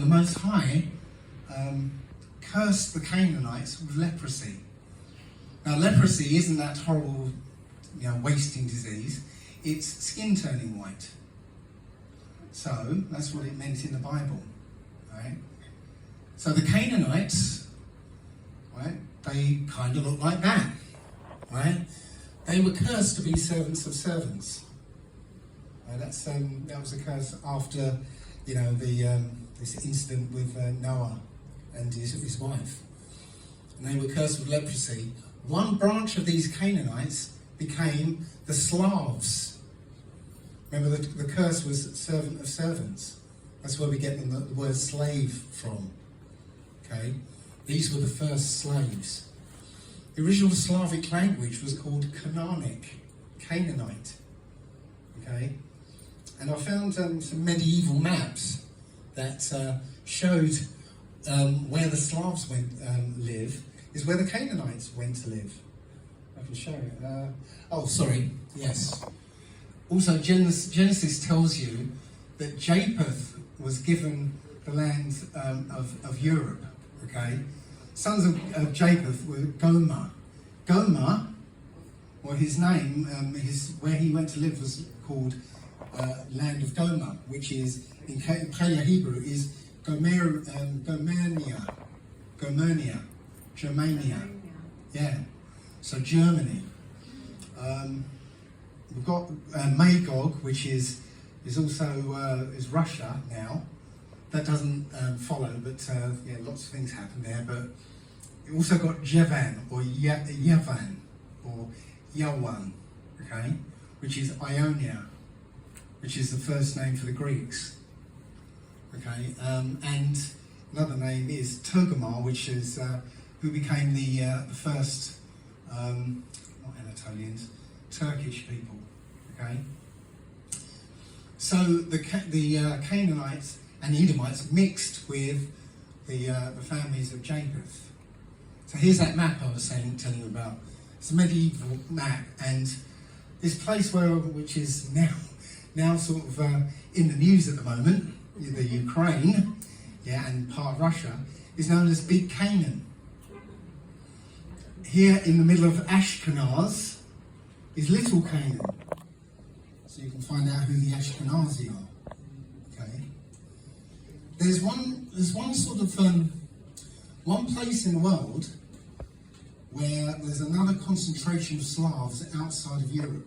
The Most High cursed the Canaanites with leprosy. Now, leprosy isn't that horrible, wasting disease. It's skin turning white. So that's what it meant in the Bible, right? So the Canaanites, right? They kind of look like that, right? They were cursed to be servants of servants. That was a curse after, this incident with Noah and his wife. And they were cursed with leprosy. One branch of these Canaanites became the Slavs. Remember, the curse was servant of servants. That's where we get the word slave from. Okay? These were the first slaves. The original Slavic language was called Canaanite. Okay? And I found some medieval maps that showed where the Slavs went live is where the Canaanites went to live. I can show it. Yes. Also, Genesis tells you that Japheth was given the land of Europe. Okay, sons of Japheth were Gomer. Gomer, well, his name, where he went to live was called land of Gomer, which is in Paleo Hebrew is Germania. Yeah, so Germany. We've got Magog, which is also is Russia now. That doesn't follow, but lots of things happen there. But you also got Jevan or Yavan or Yawan, okay, which is Ionia, which is the first name for the Greeks. Okay, and another name is Togarmah, which is who became the first not Anatolians, Turkish people. Okay, so the Canaanites and Edomites mixed with the families of Japheth. So here's that map I was telling you about. It's a medieval map, and this place which is now sort of in the news at the moment, the Ukraine, and part of Russia, is known as Big Canaan. Here in the middle of Ashkenaz is Little Canaan. So you can find out who the Ashkenazi are. Okay. There's one sort of one place in the world where there's another concentration of Slavs outside of Europe.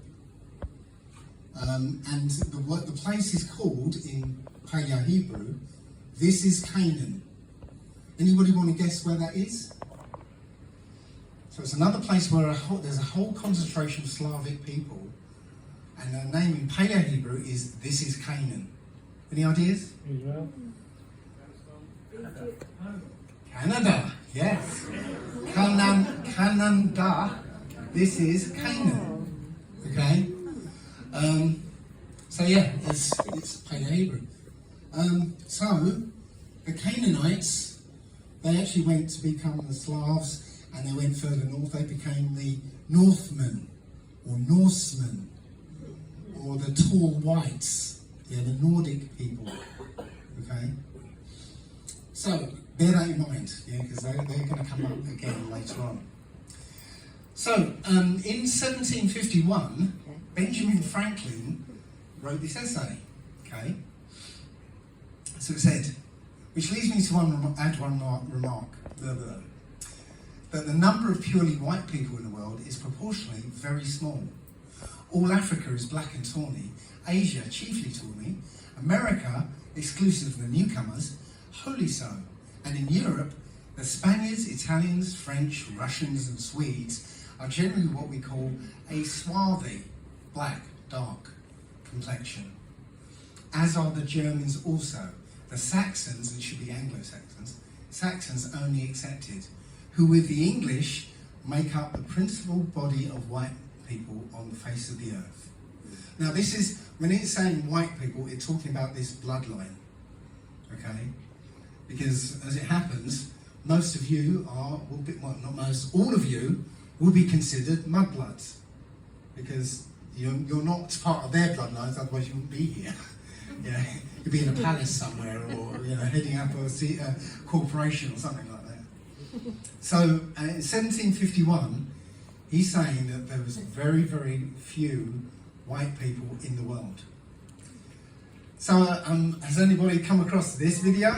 And the place is called, in Paleo Hebrew, this is Canaan. Anybody want to guess where that is? So it's another place where there's a whole concentration of Slavic people, and their name in Paleo Hebrew is this is Canaan. Any ideas? Israel. Canada, yes. Canada. This is Canaan. Okay. It's Paleo Hebrew. So the Canaanites, they actually went to become the Slavs, and they went further north. They became the Northmen or Norsemen, or the tall whites. The Nordic people. Okay. So bear that in mind, because they're going to come up again later on. So in 1751, Benjamin Franklin wrote this essay. Okay. So it said, which leads me to add one remark, that the number of purely white people in the world is proportionally very small. All Africa is black and tawny, Asia chiefly tawny, America, exclusive of the newcomers, wholly so, and in Europe, the Spaniards, Italians, French, Russians and Swedes are generally what we call a swarthy, black, dark complexion, as are the Germans also. The Saxons, it should be Anglo-Saxons, Saxons only excepted, who with the English make up the principal body of white people on the face of the earth. Now this is, when it's saying white people, it's talking about this bloodline, okay? Because as it happens, most of you are, not most, all of you will be considered mudbloods, because you're not part of their bloodlines, otherwise you wouldn't be here. He'd be in a palace somewhere, or heading up a corporation or something like that. So in 1751, he's saying that there was very, very few white people in the world. So has anybody come across this video?